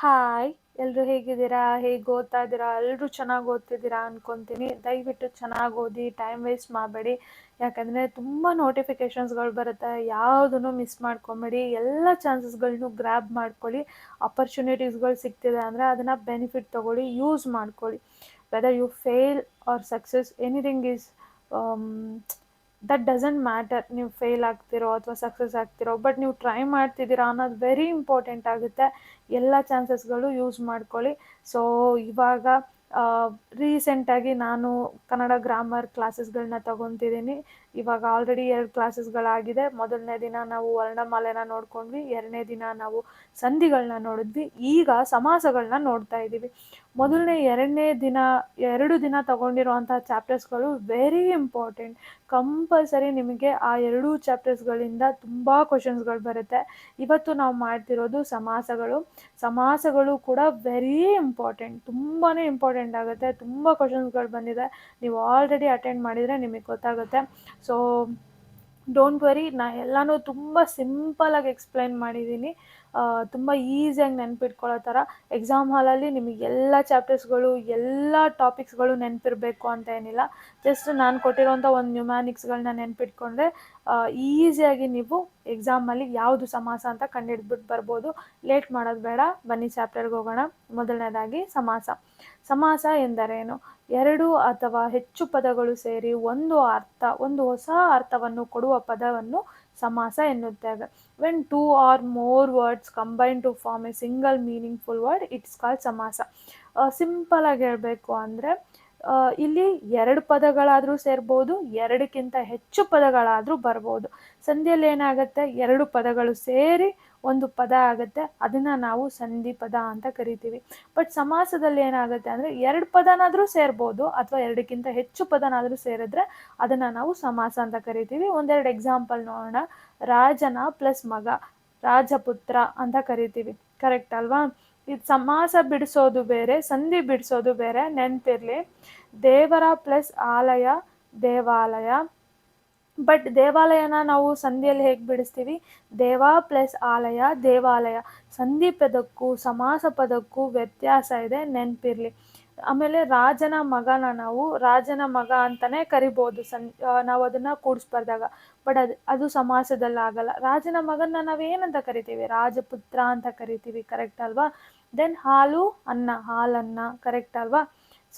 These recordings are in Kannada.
ಹಾಯ್, ಎಲ್ಲರೂ ಹೇಗಿದ್ದೀರಾ? ಹೇಗೆ ಓದ್ತಾ ಇದ್ದೀರಾ? ಎಲ್ಲರೂ ಚೆನ್ನಾಗಿ ಓದ್ತಿದ್ದೀರಾ ಅನ್ಕೊತೀನಿ. ದಯವಿಟ್ಟು ಚೆನ್ನಾಗಿ ಓದಿ, ಟೈಮ್ ವೇಸ್ಟ್ ಮಾಡಬೇಡಿ. ಯಾಕಂದರೆ ತುಂಬ ನೋಟಿಫಿಕೇಷನ್ಸ್ಗಳು ಬರುತ್ತೆ, ಯಾವುದನ್ನು ಮಿಸ್ ಮಾಡ್ಕೊಬೇಡಿ. ಎಲ್ಲ ಚಾನ್ಸಸ್ಗಳನ್ನೂ ಗ್ರ್ಯಾಬ್ ಮಾಡ್ಕೊಳ್ಳಿ. ಅಪರ್ಚುನಿಟೀಸ್ಗಳು ಸಿಗ್ತಿದೆ ಅಂದರೆ ಅದನ್ನು ಬೆನಿಫಿಟ್ ತೊಗೊಳ್ಳಿ, ಯೂಸ್ ಮಾಡ್ಕೊಳ್ಳಿ. Whether you fail or success, anything is that doesn't matter. ನೀವು ಫೇಲ್ ಆಗ್ತಿರೋ ಅಥವಾ ಸಕ್ಸಸ್ ಆಗ್ತಿರೋ, ಬಟ್ ನೀವು ಟ್ರೈ ಮಾಡ್ತಿದ್ದೀರಾ ಅನ್ನೋದು ವೆರಿ ಇಂಪಾರ್ಟೆಂಟ್ ಆಗುತ್ತೆ. ಎಲ್ಲ ಚಾನ್ಸಸ್ಗಳು ಯೂಸ್ ಮಾಡ್ಕೊಳ್ಳಿ. ಸೊ ಇವಾಗ ರೀಸೆಂಟಾಗಿ ನಾನು ಕನ್ನಡ ಗ್ರಾಮರ್ ಕ್ಲಾಸಸ್ಗಳನ್ನ ತಗೊತಿದ್ದೀನಿ. ಇವಾಗ ಆಲ್ರೆಡಿ 2 ಕ್ಲಾಸಸ್ಗಳಾಗಿದೆ. ಮೊದಲನೇ ದಿನ ನಾವು ವರ್ಣಮಾಲೆನ ನೋಡ್ಕೊಂಡ್ವಿ, 2ನೇ ದಿನ ನಾವು ಸಂಧಿಗಳನ್ನ ನೋಡಿದ್ವಿ, ಈಗ ಸಮಾಸಗಳನ್ನ ನೋಡ್ತಾ ಇದ್ದೀವಿ. ಮೊದಲನೇ 2 ದಿನ ತಗೊಂಡಿರುವಂಥ ಚಾಪ್ಟರ್ಸ್ಗಳು ವೆರಿ ಇಂಪಾರ್ಟೆಂಟ್. ಕಂಪಲ್ಸರಿ ನಿಮಗೆ ಆ 2 ಚಾಪ್ಟರ್ಸ್ಗಳಿಂದ ತುಂಬ ಕ್ವಶನ್ಸ್ಗಳು ಬರುತ್ತೆ. ಇವತ್ತು ನಾವು ಮಾಡ್ತಿರೋದು ಸಮಾಸಗಳು ಕೂಡ ವೆರಿ ಇಂಪಾರ್ಟೆಂಟ್, ತುಂಬಾ ಇಂಪಾರ್ಟೆಂಟ್ ಆಗುತ್ತೆ. ತುಂಬ ಕ್ವಶನ್ಸ್ಗಳು ಬಂದಿದೆ. ನೀವು ಆಲ್ರೆಡಿ ಅಟೆಂಡ್ ಮಾಡಿದರೆ ನಿಮಗೆ ಗೊತ್ತಾಗುತ್ತೆ. ಸೊ ಡೋಂಟ್ ವರಿ, ಎಲ್ಲನೂ ತುಂಬ ಸಿಂಪಲಾಗಿ ಎಕ್ಸ್ಪ್ಲೈನ್ ಮಾಡಿದ್ದೀನಿ. ತುಂಬ ಈಸಿಯಾಗಿ ನೆನ್ಪಿಟ್ಕೊಳ್ಳೋ ಥರ. ಎಕ್ಸಾಮ್ ಹಾಲಲ್ಲಿ ನಿಮಗೆ ಎಲ್ಲ ಚಾಪ್ಟರ್ಸ್ಗಳು, ಎಲ್ಲ ಟಾಪಿಕ್ಸ್ಗಳು ನೆನಪಿರಬೇಕು ಅಂತ ಏನಿಲ್ಲ. ಜಸ್ಟ್ ನಾನು ಕೊಟ್ಟಿರೋಂಥ ಒಂದು ನ್ಯೂಮ್ಯಾನಿಕ್ಸ್ಗಳನ್ನ ನೆನ್ಪಿಟ್ಕೊಂಡ್ರೆ ಈಸಿಯಾಗಿ ನೀವು ಎಕ್ಸಾಮಲ್ಲಿ ಯಾವುದು ಸಮಾಸ ಅಂತ ಕಂಡುಹಿಡ್ಬಿಟ್ಟು ಬರ್ಬೋದು. ಲೇಟ್ ಮಾಡೋದು ಬೇಡ, ಬನ್ನಿ ಚಾಪ್ಟರ್ಗೆ ಹೋಗೋಣ. ಮೊದಲನೇದಾಗಿ ಸಮಾಸ ಎಂದರೇನು? 2 ಅಥವಾ ಹೆಚ್ಚು ಪದಗಳು ಸೇರಿ ಒಂದು ಹೊಸ ಅರ್ಥವನ್ನು ಕೊಡುವ ಪದವನ್ನು ಸಮಾಸ ಎನ್ನುತ್ತೇವೆ. When 2 or more words combine to form a single meaningful word, it's called ಸಮಾಸ. ಸಿಂಪಲ್ ಆಗಿ ಹೇಳಬೇಕು ಅಂದರೆ ಇಲ್ಲಿ 2 ಪದಗಳಾದರೂ ಸೇರ್ಬೋದು, 2ಕ್ಕಿಂತ ಹೆಚ್ಚು ಪದಗಳಾದರೂ ಬರ್ಬೋದು. ಸಂಧಿಯಲ್ಲಿ ಏನಾಗುತ್ತೆ, 2 ಪದಗಳು ಸೇರಿ ಒಂದು ಪದ ಆಗುತ್ತೆ, ಅದನ್ನು ನಾವು ಸಂಧಿ ಪದ ಅಂತ ಕರಿತೀವಿ. ಬಟ್ ಸಮಾಸದಲ್ಲಿ ಏನಾಗುತ್ತೆ ಅಂದರೆ 2 ಪದನಾದರೂ ಸೇರ್ಬೋದು ಅಥವಾ 2ಕ್ಕಿಂತ ಹೆಚ್ಚು ಪದನಾದರೂ ಸೇರಿದ್ರೆ ಅದನ್ನು ನಾವು ಸಮಾಸ ಅಂತ ಕರಿತೀವಿ. ಒಂದೆರಡು ಎಕ್ಸಾಂಪಲ್ ನೋಡೋಣ. ರಾಜನ ಪ್ಲಸ್ ಮಗ, ರಾಜಪುತ್ರ ಅಂತ ಕರಿತೀವಿ, ಕರೆಕ್ಟ್ ಅಲ್ವಾ? ಇದು ಸಮಾಸ ಬಿಡಿಸೋದು ಬೇರೆ, ಸಂಧಿ ಬಿಡಿಸೋದು ಬೇರೆ, ನೆನಪಿರಲಿ. ದೇವರ ಪ್ಲಸ್ ಆಲಯ, ದೇವಾಲಯ. ಬಟ್ ದೇವಾಲಯನ ನಾವು ಸಂಧಿಯಲ್ಲಿ ಹೇಗೆ ಬಿಡಿಸ್ತೀವಿ? ದೇವ ಪ್ಲಸ್ ಆಲಯ, ದೇವಾಲಯ. ಸಂಧಿ ಪದಕ್ಕೂ ಸಮಾಸ ಪದಕ್ಕೂ ವ್ಯತ್ಯಾಸ ಇದೆ, ನೆನಪಿರಲಿ. ಆಮೇಲೆ ರಾಜನ ಮಗನ ನಾವು ರಾಜನ ಮಗ ಅಂತಲೇ ಕರಿಬೋದು, ನಾವು ಅದನ್ನು ಕೂಡಿಸ್ಬಾರ್ದಾಗ. ಬಟ್ ಅದು ಸಮಾಸದಲ್ಲಿ ಆಗಲ್ಲ. ರಾಜನ ಮಗನ ನಾವೇನಂತ ಕರಿತೀವಿ? ರಾಜಪುತ್ರ ಅಂತ ಕರಿತೀವಿ, ಕರೆಕ್ಟ್ ಅಲ್ವಾ? ದೆನ್ ಹಾಲನ್ನ, ಕರೆಕ್ಟ್ ಅಲ್ವಾ?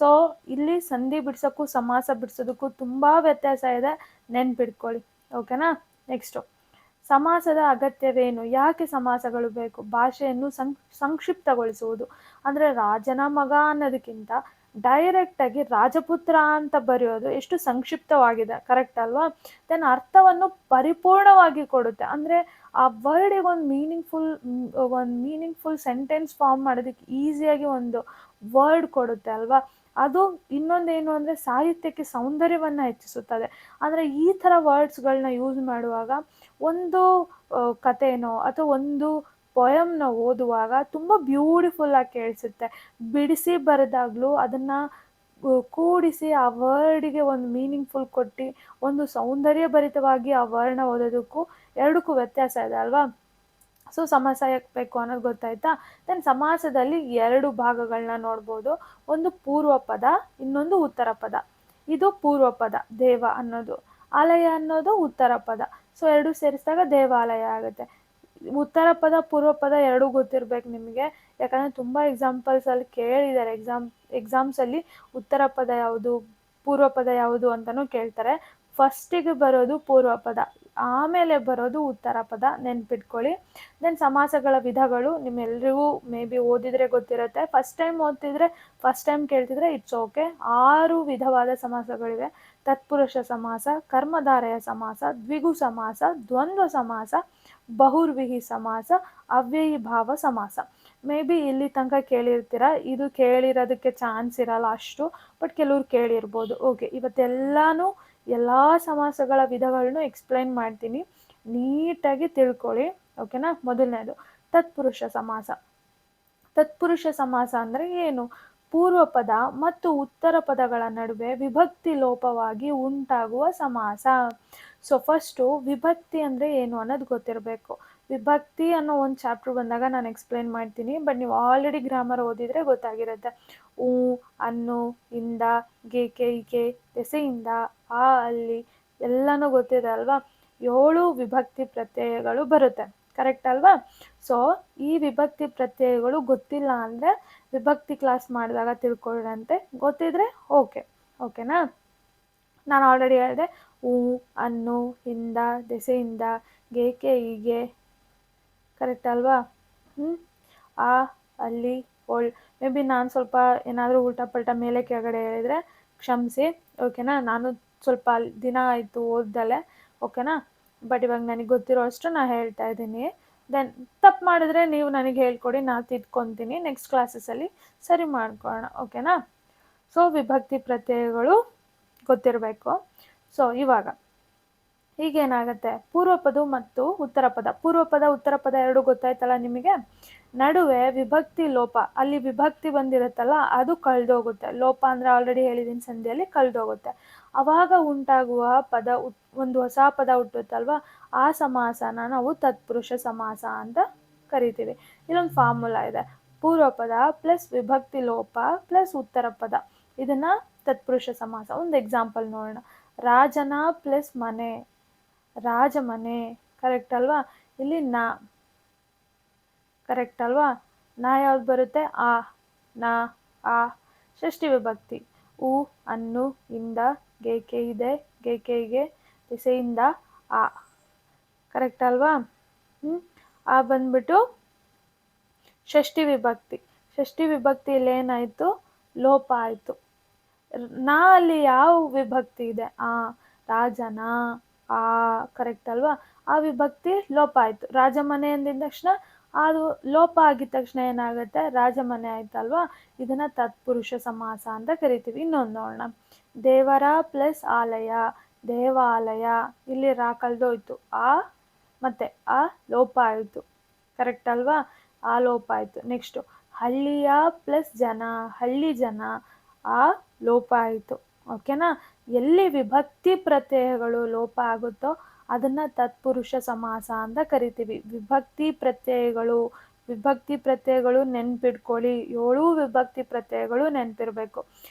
ಸೊ ಇಲ್ಲಿ ಸಂಧಿ ಬಿಡ್ಸೋಕ್ಕೂ ಸಮಾಸ ಬಿಡಿಸೋದಕ್ಕೂ ತುಂಬ ವ್ಯತ್ಯಾಸ ಇದೆ, ನೆನ್ಪಿಟ್ಕೊಳ್ಳಿ. ಓಕೆನಾ? ನೆಕ್ಸ್ಟು, ಸಮಾಸದ ಅಗತ್ಯವೇನು? ಯಾಕೆ ಸಮಾಸಗಳು ಬೇಕು? ಭಾಷೆಯನ್ನು ಸಂಕ್ಷಿಪ್ತಗೊಳಿಸುವುದು. ಅಂದರೆ ರಾಜನ ಮಗ ಅನ್ನೋದಕ್ಕಿಂತ ಡೈರೆಕ್ಟಾಗಿ ರಾಜಪುತ್ರ ಅಂತ ಬರೆಯೋದು ಎಷ್ಟು ಸಂಕ್ಷಿಪ್ತವಾಗಿದೆ, ಕರೆಕ್ಟ್ ಅಲ್ವಾ? ದೆನ್ ಅರ್ಥವನ್ನು ಪರಿಪೂರ್ಣವಾಗಿ ಕೊಡುತ್ತೆ. ಅಂದರೆ ಆ ವರ್ಡಿಗೆ ಒಂದು ಮೀನಿಂಗ್ಫುಲ್ ಸೆಂಟೆನ್ಸ್ ಫಾರ್ಮ್ ಮಾಡೋದಕ್ಕೆ ಈಸಿಯಾಗಿ ಒಂದು ವರ್ಡ್ ಕೊಡುತ್ತೆ ಅಲ್ವಾ? ಅದು ಇನ್ನೊಂದೇನು ಅಂದರೆ ಸಾಹಿತ್ಯಕ್ಕೆ ಸೌಂದರ್ಯವನ್ನು ಹೆಚ್ಚಿಸುತ್ತದೆ. ಅಂದರೆ ಈ ಥರ ವರ್ಡ್ಸ್ಗಳನ್ನ ಯೂಸ್ ಮಾಡುವಾಗ ಒಂದು ಕಥೆನೋ ಅಥವಾ ಒಂದು ಪೊಯಮ್ನ ಓದುವಾಗ ತುಂಬ ಬ್ಯೂಟಿಫುಲ್ಲಾಗಿ ಕೇಳಿಸುತ್ತೆ. ಬಿಡಿಸಿ ಬರೆದಾಗಲೂ ಅದನ್ನು ಕೂಡಿಸಿ ಆ ವರ್ಡಿಗೆ ಒಂದು ಮೀನಿಂಗ್ಫುಲ್ ಕೊಟ್ಟು ಒಂದು ಸೌಂದರ್ಯಭರಿತವಾಗಿ ಆ ವರ್ಡ್ನ ಓದೋದಕ್ಕೂ ಎರಡಕ್ಕೂ ವ್ಯತ್ಯಾಸ ಇದೆ ಅಲ್ವಾ? ಸೊ ಸಮಾಸ ಯಾಕೆ ಬೇಕು ಅನ್ನೋದು ಗೊತ್ತಾಯ್ತಾ? ದೆನ್ ಸಮಾಸದಲ್ಲಿ 2 ಭಾಗಗಳನ್ನ ನೋಡ್ಬೋದು. ಒಂದು ಪೂರ್ವ ಪದ, ಇನ್ನೊಂದು ಉತ್ತರ ಪದ. ಇದು ಪೂರ್ವ ಪದ, ದೇವ ಅನ್ನೋದು. ಆಲಯ ಅನ್ನೋದು ಉತ್ತರ ಪದ. ಸೊ 2 ಸೇರಿಸಿದಾಗ ದೇವಾಲಯ ಆಗುತ್ತೆ. ಉತ್ತರ ಪದ ಪೂರ್ವ ಪದ ಎರಡೂ ಗೊತ್ತಿರಬೇಕು ನಿಮಗೆ, ಯಾಕಂದರೆ ತುಂಬ ಎಕ್ಸಾಂಪಲ್ಸಲ್ಲಿ ಕೇಳಿದ್ದಾರೆ. ಎಕ್ಸಾಮ್ಸಲ್ಲಿ ಉತ್ತರ ಪದ ಯಾವುದು, ಪೂರ್ವ ಪದ ಯಾವುದು ಅಂತಲೂ ಕೇಳ್ತಾರೆ. ಫಸ್ಟಿಗೆ ಬರೋದು ಪೂರ್ವ ಪದ, ಆಮೇಲೆ ಬರೋದು ಉತ್ತರ ಪದ, ನೆನ್ಪಿಟ್ಕೊಳ್ಳಿ. ದೆನ್ ಸಮಾಸಗಳ ವಿಧಗಳು ನಿಮ್ಮೆಲ್ಲರಿಗೂ ಮೇ ಬಿ ಓದಿದರೆ ಗೊತ್ತಿರುತ್ತೆ. ಫಸ್ಟ್ ಟೈಮ್ ಕೇಳ್ತಿದ್ರೆ ಇಟ್ಸ್ ಓಕೆ. 6 ವಿಧವಾದ ಸಮಾಸಗಳಿವೆ. ತತ್ಪುರುಷ ಸಮಾಸ, ಕರ್ಮಧಾರಯ ಸಮಾಸ, ದ್ವಿಗು ಸಮಾಸ, ದ್ವಂದ್ವ ಸಮಾಸ, ಬಹುರ್ವಿಹಿ ಸಮಾಸ, ಅವ್ಯಯೀಭಾವ ಸಮಾಸ. ಮೇ ಬಿ ಇಲ್ಲಿ ತನಕ ಕೇಳಿರ್ತೀರ, ಇದು ಕೇಳಿರೋದಕ್ಕೆ ಚಾನ್ಸ್ ಇರಲ್ಲ ಅಷ್ಟು, ಬಟ್ ಕೆಲವ್ರು ಕೇಳಿರ್ಬೋದು. ಓಕೆ, ಇವತ್ತೆಲ್ಲನೂ ಎಲ್ಲ ಸಮಾಸಗಳ ವಿಧಗಳನ್ನು ಎಕ್ಸ್ಪ್ಲೈನ್ ಮಾಡ್ತೀನಿ, ನೀಟಾಗಿ ತಿಳ್ಕೊಳ್ಳಿ. ಓಕೆನಾ? ಮೊದಲನೇದು ತತ್ಪುರುಷ ಸಮಾಸ. ತತ್ಪುರುಷ ಸಮಾಸ ಅಂದರೆ ಏನು? ಪೂರ್ವ ಪದ ಮತ್ತು ಉತ್ತರ ಪದಗಳ ನಡುವೆ ವಿಭಕ್ತಿ ಲೋಪವಾಗಿ ಉಂಟಾಗುವ ಸಮಾಸ. ಸೊ ಫಸ್ಟು ವಿಭಕ್ತಿ ಅಂದರೆ ಏನು ಅನ್ನೋದು ಗೊತ್ತಿರಬೇಕು. ವಿಭಕ್ತಿ ಅನ್ನೋ ಒಂದು ಚಾಪ್ಟರ್ ಬಂದಾಗ ನಾನು ಎಕ್ಸ್ಪ್ಲೇನ್ ಮಾಡ್ತೀನಿ, ಬಟ್ ನೀವು ಆಲ್ರೆಡಿ ಗ್ರಾಮರ್ ಓದಿದರೆ ಗೊತ್ತಾಗಿರುತ್ತೆ. ಊ, ಅನ್ನು, ಇಂದ, ಗೇಕೆ, ಈಕೆ, ದೆಸೆಯಿಂದ, ಆ, ಅಲ್ಲಿ ಎಲ್ಲನೂ ಗೊತ್ತಿದೆ ಅಲ್ವಾ. 7 ವಿಭಕ್ತಿ ಪ್ರತ್ಯಯಗಳು ಬರುತ್ತೆ, ಕರೆಕ್ಟ್ ಅಲ್ವಾ. ಸೊ ಈ ವಿಭಕ್ತಿ ಪ್ರತ್ಯಯಗಳು ಗೊತ್ತಿಲ್ಲ ಅಂದರೆ ವಿಭಕ್ತಿ ಕ್ಲಾಸ್ ಮಾಡಿದಾಗ ತಿಳ್ಕೊಳ್ಳಂತೆ, ಗೊತ್ತಿದ್ರೆ ಓಕೆನಾ. ನಾನು ಆಲ್ರೆಡಿ ಹೇಳಿದೆ, ಊ, ಅನ್ನು, ಇಂದ, ದೆಸೆಯಿಂದ, ಗೇಕೆ, ಹೀಗೆ, ಕರೆಕ್ಟ್ ಅಲ್ವಾ. ಆ, ಅಲ್ಲಿ, ಮೇ ಬಿ ನಾನು ಸ್ವಲ್ಪ ಏನಾದರೂ ಉಲ್ಟಾ ಪಲ್ಟಾ ಮೇಲೆ ಕೆಳಗಡೆ ಹೇಳಿದರೆ ಕ್ಷಮಿಸಿ, ಓಕೆನಾ. ನಾನು ಸ್ವಲ್ಪ ದಿನ ಆಯಿತು ಓದ್ದಲೆ, ಓಕೆನಾ. ಬಟ್ ಇವಾಗ ನನಗೆ ಗೊತ್ತಿರೋ ಅಷ್ಟು ನಾನು ಹೇಳ್ತಾ ಇದ್ದೀನಿ. ದೆನ್ ತಪ್ಪು ಮಾಡಿದ್ರೆ ನೀವು ನನಗೆ ಹೇಳ್ಕೊಡಿ, ನಾನು ತಿದ್ಕೊತೀನಿ, ನೆಕ್ಸ್ಟ್ ಕ್ಲಾಸಸಲ್ಲಿ ಸರಿ ಮಾಡ್ಕೊಳ್ಳೋಣ, ಓಕೆನಾ. ಸೊ ವಿಭಕ್ತಿ ಪ್ರತ್ಯಯಗಳು ಗೊತ್ತಿರಬೇಕು. ಸೊ ಇವಾಗ ಈಗೇನಾಗುತ್ತೆ, ಪೂರ್ವಪದ ಮತ್ತು ಉತ್ತರ ಪದ. ಪೂರ್ವಪದ ಉತ್ತರ ಪದ ಎರಡು ಗೊತ್ತಾಯ್ತಲ್ಲ ನಿಮಗೆ. ನಡುವೆ ವಿಭಕ್ತಿ ಲೋಪ, ಅಲ್ಲಿ ವಿಭಕ್ತಿ ಬಂದಿರುತ್ತಲ್ಲ ಅದು ಕಳೆದೋಗುತ್ತೆ. ಲೋಪ ಅಂದರೆ ಆಲ್ರೆಡಿ ಹೇಳಿದ್ದೀನಿ ಸಂಧಿಯಲ್ಲಿ ಕಳೆದೋಗುತ್ತೆ. ಆವಾಗ ಉಂಟಾಗುವ ಪದ ಒಂದು ಹೊಸ ಪದ ಹುಟ್ಟುತ್ತಲ್ವ, ಆ ಸಮಾಸನ ನಾವು ತತ್ಪುರುಷ ಸಮಾಸ ಅಂತ ಕರಿತೀವಿ. ಇಲ್ಲೊಂದು ಫಾರ್ಮುಲಾ ಇದೆ, ಪೂರ್ವಪದ ಪ್ಲಸ್ ವಿಭಕ್ತಿ ಲೋಪ ಪ್ಲಸ್ ಉತ್ತರ ಪದ, ಇದನ್ನ ತತ್ಪುರುಷ ಸಮಾಸ. ಒಂದು ಎಕ್ಸಾಂಪಲ್ ನೋಡೋಣ. ರಾಜನ ಪ್ಲಸ್ ಮನೆ, ರಾಜಮನೆ, ಕರೆಕ್ಟ್ ಅಲ್ವಾ. ಇಲ್ಲಿ ನಾ, ಕರೆಕ್ಟ್ ಅಲ್ವಾ. ನಾ ಯಾವ್ದು ಬರುತ್ತೆ, ಆ, ನಾ, ಆ, ಷಷ್ಠಿ ವಿಭಕ್ತಿ. ಉ, ಅನ್ನು, ಇಂದ, ಗೇಕೆ ಇದೆ, ಗೇಕೆಗೆ, ದೆಸೆಯಿಂದ, ಆ, ಕರೆಕ್ಟ್ ಅಲ್ವಾ. ಆ ಬಂದ್ಬಿಟ್ಟು ಷಷ್ಠಿ ವಿಭಕ್ತಿ. ಷಷ್ಠಿ ವಿಭಕ್ತಿಯಲ್ಲಿ ಏನಾಯಿತು, ಲೋಪ ಆಯಿತು. ನಾ ಅಲ್ಲಿ ಯಾವ ವಿಭಕ್ತಿ ಇದೆ, ಆ, ರಾಜನ, ಆ, ಕರೆಕ್ಟ್ ಅಲ್ವಾ. ಆ ವಿಭಕ್ತಿ ಲೋಪ ಆಯಿತು. ರಾಜಮನೆ ಅಂದಿದ ತಕ್ಷಣ ಅದು ಲೋಪ ಆಗಿದ ತಕ್ಷಣ ಏನಾಗುತ್ತೆ, ರಾಜಮನೆ ಆಯ್ತಲ್ವಾ. ಇದನ್ನ ತತ್ಪುರುಷ ಸಮಾಸ ಅಂತ ಕರಿತೀವಿ. ಇನ್ನೊಂದು ನೋಡೋಣ, ದೇವರ ಪ್ಲಸ್ ಆಲಯ, ದೇವಾಲಯ, ಇಲ್ಲಿ ರಾ ಕಳೆದೋಯ್ತು, ಆ ಮತ್ತೆ ಆ ಲೋಪ ಆಯಿತು, ಕರೆಕ್ಟ್ ಅಲ್ವಾ. ಆ ಲೋಪ ಆಯಿತು. ನೆಕ್ಸ್ಟು ಹಳ್ಳಿಯ ಪ್ಲಸ್ ಜನ, ಹಳ್ಳಿ ಜನ, ಆ ಲೋಪ ಆಯಿತು, ಓಕೆನಾ. ಎಲ್ಲಿ ವಿಭಕ್ತಿ ಪ್ರತ್ಯಯಗಳು ಲೋಪ ಆಗುತ್ತೋ ಅದನ್ನು ತತ್ಪುರುಷ ಸಮಾಸ ಅಂತ ಕರಿತೀವಿ. ವಿಭಕ್ತಿ ಪ್ರತ್ಯಯಗಳು ನೆನ್ಪಿಟ್ಕೊಳ್ಳಿ, 7 ವಿಭಕ್ತಿ ಪ್ರತ್ಯಯಗಳು ನೆನಪಿರಬೇಕು.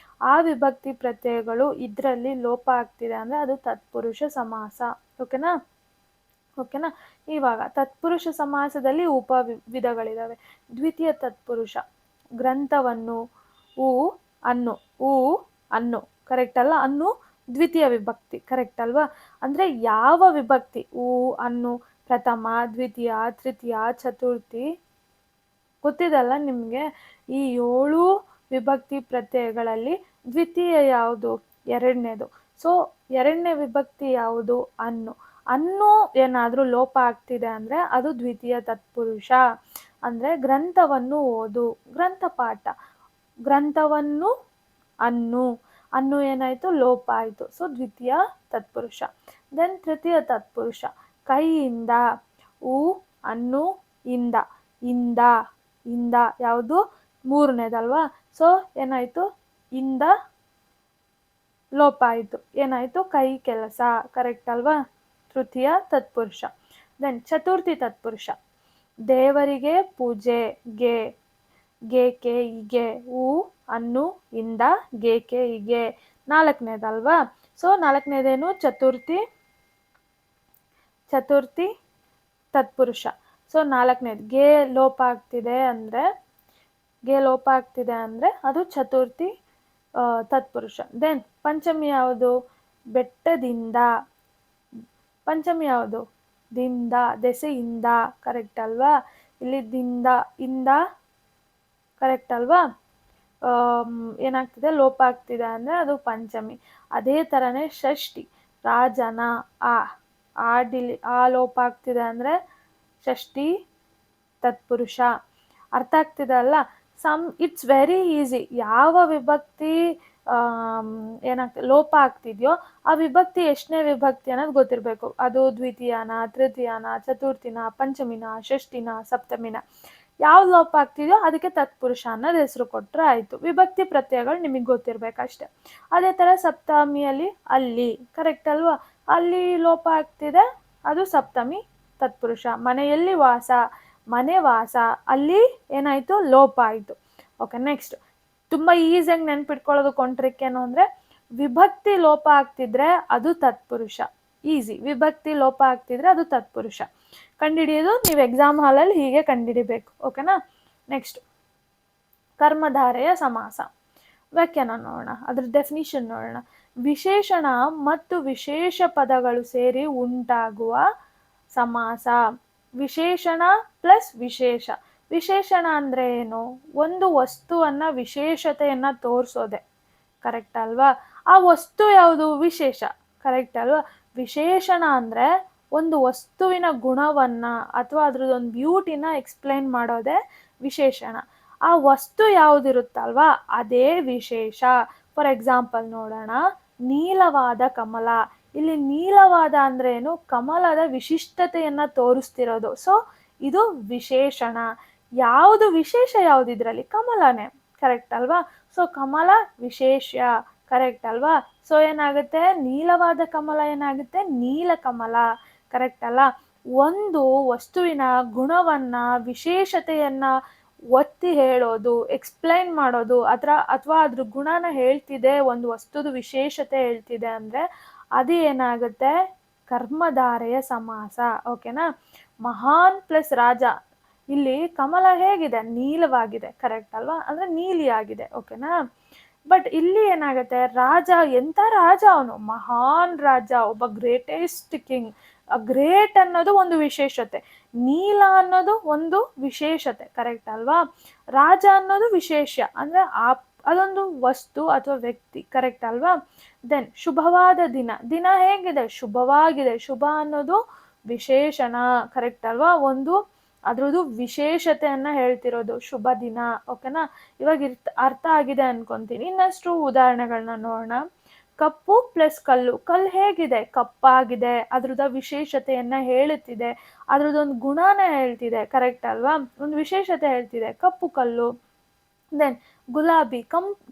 ಆ ವಿಭಕ್ತಿ ಪ್ರತ್ಯಯಗಳು ಇದರಲ್ಲಿ ಲೋಪ ಆಗ್ತಿದೆ ಅಂದರೆ ಅದು ತತ್ಪುರುಷ ಸಮಾಸ, ಓಕೆನಾ. ಇವಾಗ ತತ್ಪುರುಷ ಸಮಾಸದಲ್ಲಿ ವಿಧಗಳಿದ್ದಾವೆ. ದ್ವಿತೀಯ ತತ್ಪುರುಷ, ಗ್ರಂಥವನ್ನು, ಊ, ಅನ್ನು, ಕರೆಕ್ಟ್ ಅಲ್ಲ. ಅನ್ನು ದ್ವಿತೀಯ ವಿಭಕ್ತಿ, ಕರೆಕ್ಟ್ ಅಲ್ವಾ. ಅಂದರೆ ಯಾವ ವಿಭಕ್ತಿ, ಊ, ಅನ್ನು ಪ್ರಥಮ, ದ್ವಿತೀಯ, ತೃತೀಯ, ಚತುರ್ಥಿ, ಗೊತ್ತಿದಲ್ಲ ನಿಮಗೆ. ಈ 7 ವಿಭಕ್ತಿ ಪ್ರತ್ಯಯಗಳಲ್ಲಿ ದ್ವಿತೀಯ ಯಾವುದು, ಎರಡನೇದು. ಸೊ ಎರಡನೇ ವಿಭಕ್ತಿ ಯಾವುದು, ಅನ್ನು ಏನಾದರೂ ಲೋಪ ಆಗ್ತಿದೆ ಅಂದರೆ ಅದು ದ್ವಿತೀಯ ತತ್ಪುರುಷ. ಅಂದರೆ ಗ್ರಂಥವನ್ನು ಓದು, ಗ್ರಂಥಪಾಠ, ಗ್ರಂಥವನ್ನು, ಅನ್ನು ಏನಾಯಿತು, ಲೋಪ ಆಯಿತು. ಸೊ ದ್ವಿತೀಯ ತತ್ಪುರುಷ. ದೆನ್ ತೃತೀಯ ತತ್ಪುರುಷ, ಕೈಯಿಂದ, ಉ, ಅನ್ನು, ಇಂದ ಯಾವುದು, ಮೂರನೇದಲ್ವಾ. ಸೊ ಏನಾಯಿತು, ಇಂದ ಲೋಪ ಆಯಿತು, ಏನಾಯಿತು, ಕೈ ಕೆಲಸ, ಕರೆಕ್ಟ್ ಅಲ್ವಾ. ತೃತೀಯ ತತ್ಪುರುಷ. ದೆನ್ ಚತುರ್ಥಿ ತತ್ಪುರುಷ, ದೇವರಿಗೆ ಪೂಜೆ, ಗೇಕೆ, ಹೀಗೆ, ಉ, ಅನ್ನು, ಇಂದ, ಗೇಕೆ, ಹೀಗೆ, ನಾಲ್ಕನೇದಲ್ವಾ. ಸೊ ನಾಲ್ಕನೇದೇನು, ಚತುರ್ಥಿ ತತ್ಪುರುಷ. ಸೊ ನಾಲ್ಕನೇದು ಗೆ ಲೋಪ ಆಗ್ತಿದೆ ಅಂದರೆ ಅದು ಚತುರ್ಥಿ ತತ್ಪುರುಷ. ದೆನ್ ಪಂಚಮಿ ಯಾವುದು, ಬೆಟ್ಟದಿಂದ, ಪಂಚಮಿ ಯಾವುದು, ದಿಂದ, ದೆಸೆಯಿಂದ, ಕರೆಕ್ಟ್ ಅಲ್ವಾ. ಇಲ್ಲಿ ಇಂದ ಕರೆಕ್ಟ್ ಅಲ್ವಾ. ಏನಾಗ್ತಿದೆ, ಲೋಪ ಆಗ್ತಿದೆ ಅಂದರೆ ಅದು ಪಂಚಮಿ. ಅದೇ ಥರನೇ ಷಷ್ಠಿ, ರಾಜನ, ಆ ಲೋಪ ಆಗ್ತಿದೆ ಅಂದರೆ ಷಷ್ಠಿ ತತ್ಪುರುಷ. ಅರ್ಥ ಆಗ್ತಿದೆ ಅಲ್ಲ. It's very easy. ಯಾವ ವಿಭಕ್ತಿ ಲೋಪ ಆಗ್ತಿದೆಯೋ ಆ ವಿಭಕ್ತಿ ಎಷ್ಟನೇ ವಿಭಕ್ತಿ ಅನ್ನೋದು ಗೊತ್ತಿರಬೇಕು. ಅದು ದ್ವಿತೀಯನ, ತೃತೀಯನ, ಚತುರ್ಥಿನ, ಪಂಚಮಿನ, ಷಷ್ಠಿನ, ಸಪ್ತಮಿನ. ಯಾವ್ದು ಲೋಪ ಆಗ್ತಿದೆಯೋ ಅದಕ್ಕೆ ತತ್ಪುರುಷ ಅನ್ನೋದು ಹೆಸರು ಕೊಟ್ಟರೆ ಆಯಿತು. ವಿಭಕ್ತಿ ಪ್ರತ್ಯಯಗಳು ನಿಮಗೆ ಗೊತ್ತಿರಬೇಕಷ್ಟೆ. ಅದೇ ಥರ ಸಪ್ತಮಿಯಲ್ಲಿ ಅಲ್ಲಿ, ಕರೆಕ್ಟ್ ಅಲ್ವಾ. ಅಲ್ಲಿ ಲೋಪ ಆಗ್ತಿದೆ, ಅದು ಸಪ್ತಮಿ ತತ್ಪುರುಷ. ಮನೆಯಲ್ಲಿ ವಾಸ, ಮನೆ ವಾಸ, ಅಲ್ಲಿ ಏನಾಯ್ತು, ಲೋಪ ಆಯ್ತು. ಓಕೆ, ನೆಕ್ಸ್ಟ್ ತುಂಬಾ ಈಸಿಯಾಗಿ ನೆನ್ಪಿಟ್ಕೊಳ್ಳೋದು ಕೊಂಟ್ರಿಕ್ಕೇನು ಅಂದ್ರೆ ವಿಭಕ್ತಿ ಲೋಪ ಆಗ್ತಿದ್ರೆ ಅದು ತತ್ಪುರುಷ. ಈಸಿ, ವಿಭಕ್ತಿ ಲೋಪ ಆಗ್ತಿದ್ರೆ ಅದು ತತ್ಪುರುಷ. ಕಂಡಿಡಿಯೋದು ನೀವು ಎಕ್ಸಾಮ್ ಹಾಲಲ್ಲಿ ಹೀಗೆ ಕಂಡಿಡಿಬೇಕು. ಓಕೆನಾ. ನೆಕ್ಸ್ಟ್ ಕರ್ಮಧಾರೆಯ ಸಮಾಸ ವ್ಯಾಖ್ಯಾನ ನೋಡೋಣ, ಅದ್ರ ಡೆಫಿನಿಷನ್ ನೋಡೋಣ. ವಿಶೇಷಣ ಮತ್ತು ವಿಶೇಷ ಪದಗಳು ಸೇರಿ ಉಂಟಾಗುವ ಸಮಾಸ. ವಿಶೇಷಣ ಪ್ಲಸ್ ವಿಶೇಷ. ವಿಶೇಷಣ ಅಂದ್ರೆ ಏನು? ಒಂದು ವಸ್ತುವನ್ನ ವಿಶೇಷತೆಯನ್ನ ತೋರಿಸೋದೆ, ಕರೆಕ್ಟ್ ಅಲ್ವಾ? ಆ ವಸ್ತು ಯಾವುದು? ವಿಶೇಷ, ಕರೆಕ್ಟ್ ಅಲ್ವಾ? ವಿಶೇಷಣ ಅಂದ್ರೆ ಒಂದು ವಸ್ತುವಿನ ಗುಣವನ್ನ ಅಥವಾ ಅದ್ರದ್ದೊಂದು ಬ್ಯೂಟಿನ ಎಕ್ಸ್ಪ್ಲೈನ್ ಮಾಡೋದೇ ವಿಶೇಷಣ. ಆ ವಸ್ತು ಯಾವುದಿರುತ್ತಲ್ವಾ ಅದೇ ವಿಶೇಷ. ಫಾರ್ ಎಕ್ಸಾಂಪಲ್ ನೋಡೋಣ, ನೀಲವಾದ ಕಮಲ. ಇಲ್ಲಿ ನೀಲವಾದ ಅಂದ್ರೆ ಏನು? ಕಮಲದ ವಿಶಿಷ್ಟತೆಯನ್ನ ತೋರಿಸ್ತಿರೋದು. ಸೊ ಇದು ವಿಶೇಷಣ. ಯಾವುದು ವಿಶೇಷ? ಯಾವುದಿದ್ರಲ್ಲಿ? ಕಮಲನೇ, ಕರೆಕ್ಟ್ ಅಲ್ವಾ? ಸೊ ಕಮಲ ವಿಶೇಷ, ಕರೆಕ್ಟ್ ಅಲ್ವಾ? ಸೊ ಏನಾಗುತ್ತೆ? ನೀಲವಾದ ಕಮಲ ಏನಾಗುತ್ತೆ? ನೀಲಕಮಲ, ಕರೆಕ್ಟ್ ಅಲ್ಲ? ಒಂದು ವಸ್ತುವಿನ ಗುಣವನ್ನ ವಿಶೇಷತೆಯನ್ನ ಒತ್ತಿ ಹೇಳೋದು, ಎಕ್ಸ್ಪ್ಲೈನ್ ಮಾಡೋದು, ಅಥವಾ ಅದ್ರ ಗುಣನ ಹೇಳ್ತಿದೆ, ಒಂದು ವಸ್ತುದ ವಿಶೇಷತೆ ಹೇಳ್ತಿದೆ ಅಂದ್ರೆ ಅದು ಏನಾಗುತ್ತೆ? ಕರ್ಮಧಾರೆಯ ಸಮಾಸ. ಓಕೆನಾ. ಮಹಾನ್ ಪ್ಲಸ್ ರಾಜ. ಇಲ್ಲಿ ಕಮಲ ಹೇಗಿದೆ? ನೀಲವಾಗಿದೆ, ಕರೆಕ್ಟ್ ಅಲ್ವಾ? ಅಂದ್ರೆ ನೀಲಿ ಆಗಿದೆ. ಓಕೆನಾ. ಬಟ್ ಇಲ್ಲಿ ಏನಾಗುತ್ತೆ? ರಾಜ, ಎಂತ ರಾಜ ಅವನು? ಮಹಾನ್ ರಾಜ, ಒಬ್ಬ ಗ್ರೇಟೆಸ್ಟ್ ಕಿಂಗ್. ಗ್ರೇಟ್ ಅನ್ನೋದು ಒಂದು ವಿಶೇಷತೆ, ನೀಲ ಅನ್ನೋದು ಒಂದು ವಿಶೇಷತೆ, ಕರೆಕ್ಟ್ ಅಲ್ವಾ? ರಾಜ ಅನ್ನೋದು ವಿಶೇಷ, ಅಂದ್ರೆ ಅದೊಂದು ವಸ್ತು ಅಥವಾ ವ್ಯಕ್ತಿ, ಕರೆಕ್ಟ್ ಅಲ್ವಾ? ದೆನ್ ಶುಭವಾದ ದಿನ. ದಿನ ಹೇಗಿದೆ? ಶುಭವಾಗಿದೆ. ಶುಭ ಅನ್ನೋದು ವಿಶೇಷಣ, ಕರೆಕ್ಟ್ ಅಲ್ವಾ? ಒಂದು ಅದ್ರದ್ದು ವಿಶೇಷತೆಯನ್ನ ಹೇಳ್ತಿರೋದು ಶುಭ ದಿನ. ಓಕೆನಾ. ಇವಾಗ ಅರ್ಥ ಆಗಿದೆ ಅನ್ಕೊಂತೀನಿ. ಇನ್ನಷ್ಟು ಉದಾಹರಣೆಗಳನ್ನ ನೋಡೋಣ. ಕಪ್ಪು ಪ್ಲಸ್ ಕಲ್ಲು. ಕಲ್ಲು ಹೇಗಿದೆ? ಕಪ್ಪಾಗಿದೆ. ಅದ್ರದ ವಿಶೇಷತೆಯನ್ನ ಹೇಳುತ್ತಿದೆ, ಅದ್ರದ್ದೊಂದು ಗುಣನ ಹೇಳ್ತಿದೆ, ಕರೆಕ್ಟ್ ಅಲ್ವಾ? ಒಂದು ವಿಶೇಷತೆ ಹೇಳ್ತಿದೆ, ಕಪ್ಪು ಕಲ್ಲು. ದೆನ್ ಗುಲಾಬಿ,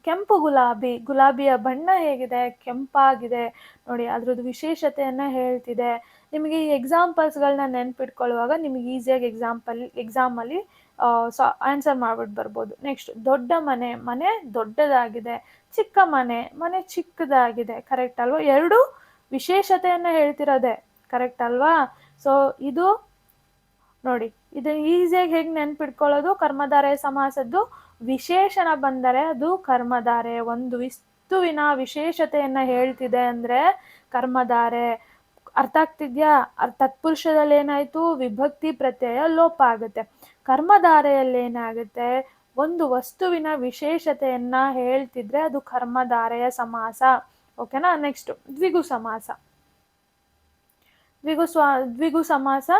ಕೆಂಪು ಗುಲಾಬಿ. ಗುಲಾಬಿಯ ಬಣ್ಣ ಹೇಗಿದೆ? ಕೆಂಪಾಗಿದೆ. ನೋಡಿ, ಅದ್ರದ್ದು ವಿಶೇಷತೆಯನ್ನ ಹೇಳ್ತಿದೆ. ನಿಮಗೆ ಈ ಎಕ್ಸಾಂಪಲ್ಸ್ಗಳನ್ನ ನೆನ್ಪಿಟ್ಕೊಳ್ಳುವಾಗ ನಿಮಗೆ ಈಸಿಯಾಗಿ ಎಕ್ಸಾಮಲ್ಲಿ ಆನ್ಸರ್ ಮಾಡ್ಬಿಟ್ಟು ಬರ್ಬೋದು. ನೆಕ್ಸ್ಟ್ ದೊಡ್ಡ ಮನೆ. ಮನೆ ದೊಡ್ಡದಾಗಿದೆ. ಚಿಕ್ಕ ಮನೆ. ಮನೆ ಚಿಕ್ಕದಾಗಿದೆ, ಕರೆಕ್ಟ್ ಅಲ್ವಾ? ಎರಡು ವಿಶೇಷತೆಯನ್ನ ಹೇಳ್ತಿರೋದೆ, ಕರೆಕ್ಟ್ ಅಲ್ವಾ? ಸೊ ಇದು ನೋಡಿ, ಇದು ಈಸಿಯಾಗಿ ಹೇಗೆ ನೆನ್ಪಿಟ್ಕೊಳ್ಳೋದು? ಕರ್ಮಧಾರೆಯ ಸಮಾಸದ್ದು ವಿಶೇಷಣ ಬಂದರೆ ಅದು ಕರ್ಮಧಾರೆ. ಒಂದು ವಸ್ತುವಿನ ವಿಶೇಷತೆಯನ್ನ ಹೇಳ್ತಿದೆ ಅಂದ್ರೆ ಕರ್ಮಧಾರೆ. ಅರ್ಥ ಆಗ್ತಿದ್ಯಾ? ತತ್ಪುರುಷದಲ್ಲಿ ಏನಾಯ್ತು? ವಿಭಕ್ತಿ ಪ್ರತ್ಯಯ ಲೋಪ ಆಗುತ್ತೆ. ಕರ್ಮಧಾರೆಯಲ್ಲಿ ಏನಾಗುತ್ತೆ? ಒಂದು ವಸ್ತುವಿನ ವಿಶೇಷತೆಯನ್ನ ಹೇಳ್ತಿದ್ರೆ ಅದು ಕರ್ಮಧಾರೆಯ ಸಮಾಸ. ಓಕೆನಾ. ನೆಕ್ಸ್ಟ್ ದ್ವಿಗು ಸಮಾಸ. ದ್ವಿಗು ಸಮಾಸ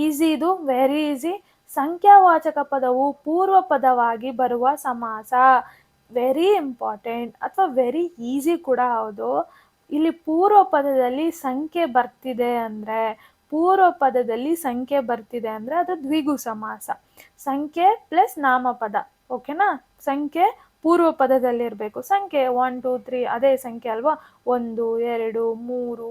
ಈಸಿ, ಇದು ವೆರಿ ಈಸಿ. ಸಂಖ್ಯಾವಾಚಕ ಪದವು ಪೂರ್ವ ಪದವಾಗಿ ಬರುವ ಸಮಾಸ. ವೆರಿ ಇಂಪಾರ್ಟೆಂಟ್ ಅಥವಾ ವೆರಿ ಈಸಿ ಕೂಡ ಹೌದು. ಇಲ್ಲಿ ಪೂರ್ವ ಪದದಲ್ಲಿ ಸಂಖ್ಯೆ ಬರ್ತಿದೆ ಅಂದ್ರೆ ಅದು ದ್ವಿಗು ಸಮಾಸ. ಸಂಖ್ಯೆ ಪ್ಲಸ್ ನಾಮಪದ. ಓಕೆನಾ. ಸಂಖ್ಯೆ ಪೂರ್ವ ಪದದಲ್ಲಿ ಇರಬೇಕು. ಸಂಖ್ಯೆ 1 2 3 ಅದೇ ಸಂಖ್ಯೆ ಅಲ್ವಾ? 1 2 3,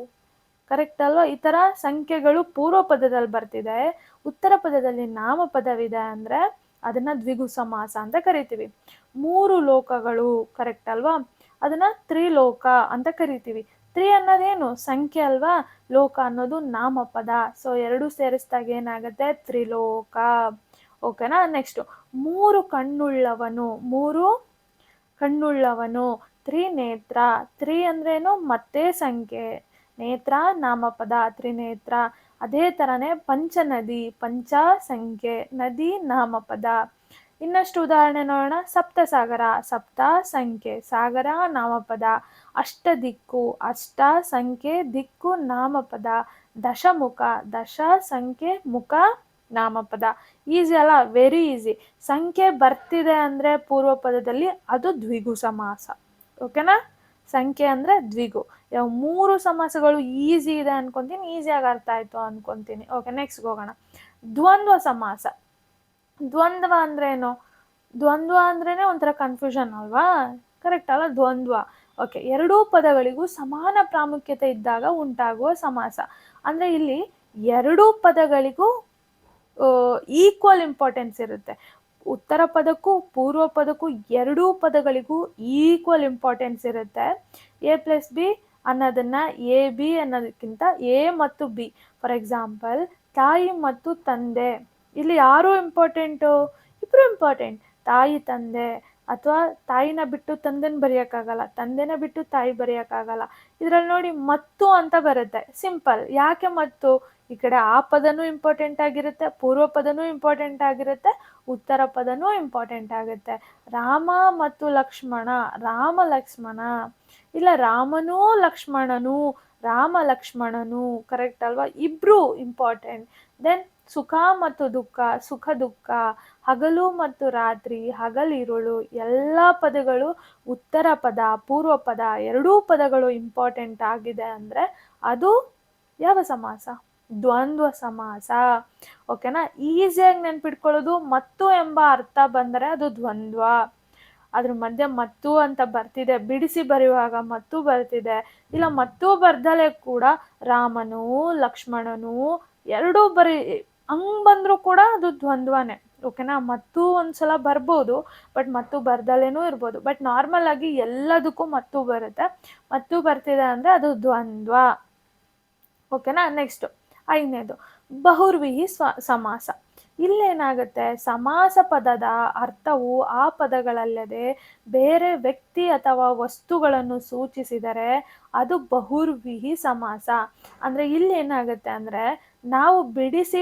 ಕರೆಕ್ಟ್ ಅಲ್ವಾ? ಈ ತರ ಸಂಖ್ಯೆಗಳು ಪೂರ್ವ ಪದದಲ್ಲಿ ಬರ್ತಿದೆ, ಉತ್ತರ ಪದದಲ್ಲಿ ನಾಮಪದವಿದೆ ಅಂದ್ರೆ ಅದನ್ನ ದ್ವಿಗು ಸಮಾಸ ಅಂತ ಕರಿತೀವಿ. 3 ಲೋಕಗಳು, ಕರೆಕ್ಟ್ ಅಲ್ವಾ? ಅದನ್ನ ತ್ರಿಲೋಕ ಅಂತ ಕರಿತೀವಿ. 3 ಅನ್ನೋದೇನು? ಸಂಖ್ಯೆ ಅಲ್ವಾ? ಲೋಕ ಅನ್ನೋದು ನಾಮಪದ. ಸೊ ಎರಡು ಸೇರಿಸಿದಾಗ ಏನಾಗುತ್ತೆ? ತ್ರಿಲೋಕ. ಓಕೆನಾ. ನೆಕ್ಸ್ಟ್ 3 ಕಣ್ಣುಳ್ಳವನು. ತ್ರಿನೇತ್ರ. ಅಂದ್ರೇನು? ಮತ್ತೆ ಸಂಖ್ಯೆ, ನೇತ್ರ ನಾಮಪದ, ತ್ರಿನೇತ್ರ. ಅದೇ ತರನೇ ಪಂಚನದಿ. ಪಂಚ ಸಂಖ್ಯೆ, ನದಿ ನಾಮಪದ. ಇನ್ನಷ್ಟು ಉದಾಹರಣೆ ನೋಡೋಣ. ಸಪ್ತಸಾಗರ. ಸಪ್ತ ಸಂಖ್ಯೆ, ಸಾಗರ ನಾಮಪದ. ಅಷ್ಟದಿಕ್ಕು. ಅಷ್ಟ ಸಂಖ್ಯೆ, ದಿಕ್ಕು ನಾಮಪದ. ದಶಮುಖ. ದಶ ಸಂಖ್ಯೆ, ಮುಖ ನಾಮಪದ. ಈಸಿ ಅಲ್ಲ? Very easy. ಸಂಖ್ಯೆ ಬರ್ತಿದೆ ಅಂದ್ರೆ ಪೂರ್ವ ಪದದಲ್ಲಿ ಅದು ದ್ವಿಗು ಸಮಾಸ. ಓಕೆನಾ. ಸಂಖ್ಯೆ ಅಂದ್ರೆ ದ್ವಿಗು. 3 ಸಮಾಸಗಳು ಈಸಿ ಇದೆ ಅನ್ಕೊಂತೀನಿ, ಈಸಿಯಾಗಿ ಅರ್ಥ ಆಯ್ತು ಅನ್ಕೊಂತೀನಿ. ಓಕೆ, ನೆಕ್ಸ್ಟ್ ಹೋಗೋಣ. ದ್ವಂದ್ವ ಸಮಾಸ. ದ್ವಂದ್ವ ಅಂದ್ರೇನು? ದ್ವಂದ್ವ ಅಂದ್ರೇನೆ ಒಂಥರ ಕನ್ಫ್ಯೂಷನ್ ಅಲ್ವಾ? ಕರೆಕ್ಟ್ ಅಲ್ಲ? ದ್ವಂದ್ವ. ಓಕೆ, ಎರಡೂ ಪದಗಳಿಗೂ ಸಮಾನ ಪ್ರಾಮುಖ್ಯತೆ ಇದ್ದಾಗ ಉಂಟಾಗುವ ಸಮಾಸ. ಅಂದ್ರೆ ಇಲ್ಲಿ ಎರಡೂ ಪದಗಳಿಗೂ ಈಕ್ವಲ್ ಇಂಪಾರ್ಟೆನ್ಸ್ ಇರುತ್ತೆ. ಉತ್ತರ ಪದಕ್ಕೂ ಪೂರ್ವ ಪದಕ್ಕೂ ಎರಡೂ ಪದಗಳಿಗೂ ಈಕ್ವಲ್ ಇಂಪಾರ್ಟೆನ್ಸ್ ಇರುತ್ತೆ. A+B ಅನ್ನೋದನ್ನ AB ಅನ್ನೋದಕ್ಕಿಂತ A ಮತ್ತು B. ಫಾರ್ ಎಕ್ಸಾಂಪಲ್, ತಾಯಿ ಮತ್ತು ತಂದೆ, ಇಲ್ಲಿ ಯಾರು ಇಂಪಾರ್ಟೆಂಟು? ಇಬ್ರು ಇಂಪಾರ್ಟೆಂಟ್. ತಾಯಿ ತಂದೆ, ಅಥವಾ ತಾಯಿನ ಬಿಟ್ಟು ತಂದೆನ ಬರೆಯೋಕ್ಕಾಗಲ್ಲ, ತಂದೆನ ಬಿಟ್ಟು ತಾಯಿ ಬರೆಯೋಕ್ಕಾಗಲ್ಲ. ಇದ್ರಲ್ಲಿ ನೋಡಿ ಮತ್ತು ಅಂತ ಬರುತ್ತೆ. ಸಿಂಪಲ್. ಯಾಕೆ ಮತ್ತು? ಈ ಕಡೆ ಆ ಪದನೂ ಇಂಪಾರ್ಟೆಂಟ್ ಆಗಿರುತ್ತೆ, ಪೂರ್ವ ಪದನೂ ಇಂಪಾರ್ಟೆಂಟ್ ಆಗಿರುತ್ತೆ, ಉತ್ತರ ಪದನೂ ಇಂಪಾರ್ಟೆಂಟ್ ಆಗುತ್ತೆ. ರಾಮ ಮತ್ತು ಲಕ್ಷ್ಮಣ, ರಾಮ ಲಕ್ಷ್ಮಣ, ಇಲ್ಲ ರಾಮನೂ ಲಕ್ಷ್ಮಣನು, ರಾಮ ಲಕ್ಷ್ಮಣನು, ಕರೆಕ್ಟ್ ಅಲ್ವಾ? ಇಬ್ರು ಇಂಪಾರ್ಟೆಂಟ್. ದೆನ್ ಸುಖ ಮತ್ತು ದುಃಖ, ಸುಖ ದುಃಖ, ಹಗಲು ಮತ್ತು ರಾತ್ರಿ, ಹಗಲಿರುಳು, ಎಲ್ಲ ಪದಗಳು, ಉತ್ತರ ಪದ ಪೂರ್ವ ಪದ ಎರಡೂ ಪದಗಳು ಇಂಪಾರ್ಟೆಂಟ್ ಆಗಿದೆ ಅಂದರೆ ಅದು ಯಾವ ಸಮಾಸ? ದ್ವಂದ್ವ ಸಮಾಸ. ಓಕೆನಾ? ಈಸಿಯಾಗಿ ನೆನ್ಪಿಟ್ಕೊಳ್ಳೋದು, ಮತ್ತು ಎಂಬ ಅರ್ಥ ಬಂದರೆ ಅದು ದ್ವಂದ್ವ. ಅದ್ರ ಮಧ್ಯೆ ಮತ್ತು ಅಂತ ಬರ್ತಿದೆ, ಬಿಡಿಸಿ ಬರೆಯುವಾಗ ಮತ್ತು ಬರ್ತಿದೆ, ಇಲ್ಲ ಮತ್ತು ಬರ್ದಲೇ ಕೂಡ ರಾಮನು ಲಕ್ಷ್ಮಣನು ಎರಡೂ ಹಂಗ್ ಬಂದರೂ ಕೂಡ ಅದು ದ್ವಂದ್ವನೇ. ಓಕೆನಾ? ಮತ್ತು ಒಂದ್ಸಲ ಬರ್ಬೋದು, ಬಟ್ ಮತ್ತು ಬರ್ದಲೇನೂ ಇರ್ಬೋದು. ಬಟ್ ನಾರ್ಮಲ್ ಆಗಿ ಎಲ್ಲದಕ್ಕೂ ಮತ್ತು ಬರುತ್ತೆ. ಮತ್ತು ಬರ್ತಿದೆ ಅಂದರೆ ಅದು ದ್ವಂದ್ವ. ಓಕೆನಾ? ನೆಕ್ಸ್ಟು 5ನೇದು ಬಹುರ್ವಿಹಿ ಸಮಾಸ. ಇಲ್ಲೇನಾಗುತ್ತೆ? ಸಮಾಸ ಪದದ ಅರ್ಥವು ಆ ಪದಗಳಲ್ಲದೆ ಬೇರೆ ವ್ಯಕ್ತಿ ಅಥವಾ ವಸ್ತುಗಳನ್ನು ಸೂಚಿಸಿದರೆ ಅದು ಬಹುರ್ವಿಹಿ ಸಮಾಸ. ಅಂದರೆ ಇಲ್ಲೇನಾಗುತ್ತೆ ಅಂದರೆ, ನಾವು ಬಿಡಿಸಿ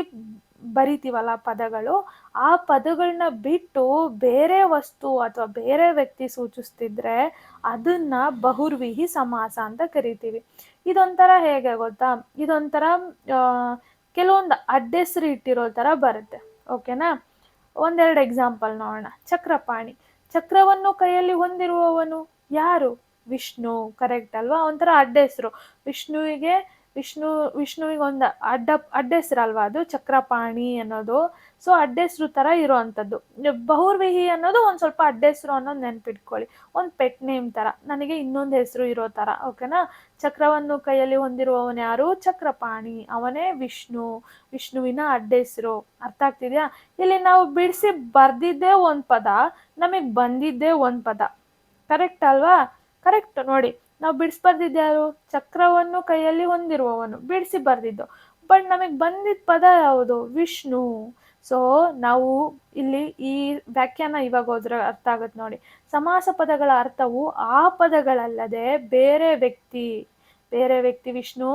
ಬರಿತೀವಲ್ಲ ಪದಗಳು, ಆ ಪದಗಳನ್ನ ಬಿಟ್ಟು ಬೇರೆ ವಸ್ತು ಅಥವಾ ಬೇರೆ ವ್ಯಕ್ತಿ ಸೂಚಿಸ್ತಿದ್ರೆ ಅದನ್ನ ಬಹುರ್ವಿಹಿ ಸಮಾಸ ಅಂತ ಕರಿತೀವಿ. ಇದೊಂಥರ ಹೇಗೆ ಗೊತ್ತಾ? ಇದೊಂಥರ ಕೆಲವೊಂದು ಅಡ್ಡೆಸ್ರು ಇಟ್ಟಿರೋ ಥರ ಬರುತ್ತೆ. ಓಕೆನಾ? ಒಂದೆರಡು ಎಕ್ಸಾಂಪಲ್ ನೋಡೋಣ. ಚಕ್ರಪಾಣಿ, ಚಕ್ರವನ್ನು ಕೈಯಲ್ಲಿ ಹೊಂದಿರುವವನು ಯಾರು? ವಿಷ್ಣು, ಕರೆಕ್ಟ್ ಅಲ್ವಾ? ಒಂಥರ ಅಡ್ಡೆಸ್ರು. ವಿಷ್ಣುವಿಗೆ ಒಂದು ಅಡ್ಡೆಸ್ರಲ್ವಾ ಅದು ಚಕ್ರಪಾಣಿ ಅನ್ನೋದು. ಸೊ ಅಡ್ಡೆಸ್ರು ಥರ ಇರೋವಂಥದ್ದು. ಬಹುರ್ವಿಹಿ ಅನ್ನೋದು ಒಂದು ಸ್ವಲ್ಪ ಅಡ್ಡೆಸ್ರು ಅನ್ನೋದು ನೆನ್ಪಿಟ್ಕೊಳ್ಳಿ. ಒಂದು ಪೆಟ್ ನೇಮ್ ಥರ, ನನಗೆ ಇನ್ನೊಂದು ಹೆಸರು ಇರೋ ಥರ. ಓಕೆನಾ? ಚಕ್ರವನ್ನು ಕೈಯಲ್ಲಿ ಹೊಂದಿರುವವನು ಯಾರು? ಚಕ್ರಪಾಣಿ, ಅವನೇ ವಿಷ್ಣು, ವಿಷ್ಣುವಿನ ಅಡ್ಡೆಸ್ರು. ಅರ್ಥ ಆಗ್ತಿದೆಯಾ? ಇಲ್ಲಿ ನಾವು ಬಿಡಿಸಿ ಬರ್ದಿದ್ದೇ ಒಂದು ಪದ, ನಮಗೆ ಬಂದಿದ್ದೇ ಒಂದು ಪದ. ಕರೆಕ್ಟ್ ಅಲ್ವಾ? ಕರೆಕ್ಟ್. ನೋಡಿ, ನಾವು ಬಿಡಿಸಿ ಬರ್ದಿದ್ದು ಯಾರು? ಚಕ್ರವನ್ನು ಕೈಯಲ್ಲಿ ಹೊಂದಿರುವವನು, ಬಿಡಿಸಿ ಬರ್ದಿದ್ದು. ಬಟ್ ನಮಗೆ ಬಂದಿದ್ದ ಪದ ಯಾವುದು? ವಿಷ್ಣು. ಸೊ ನಾವು ಇಲ್ಲಿ ಈ ವ್ಯಾಖ್ಯಾನ ಇವಾಗ ಹೋದ್ರೆ ಅರ್ಥ ಆಗುತ್ತೆ ನೋಡಿ. ಸಮಾಸ ಪದಗಳ ಅರ್ಥವು ಆ ಪದಗಳಲ್ಲದೆ ಬೇರೆ ವ್ಯಕ್ತಿ ವಿಷ್ಣು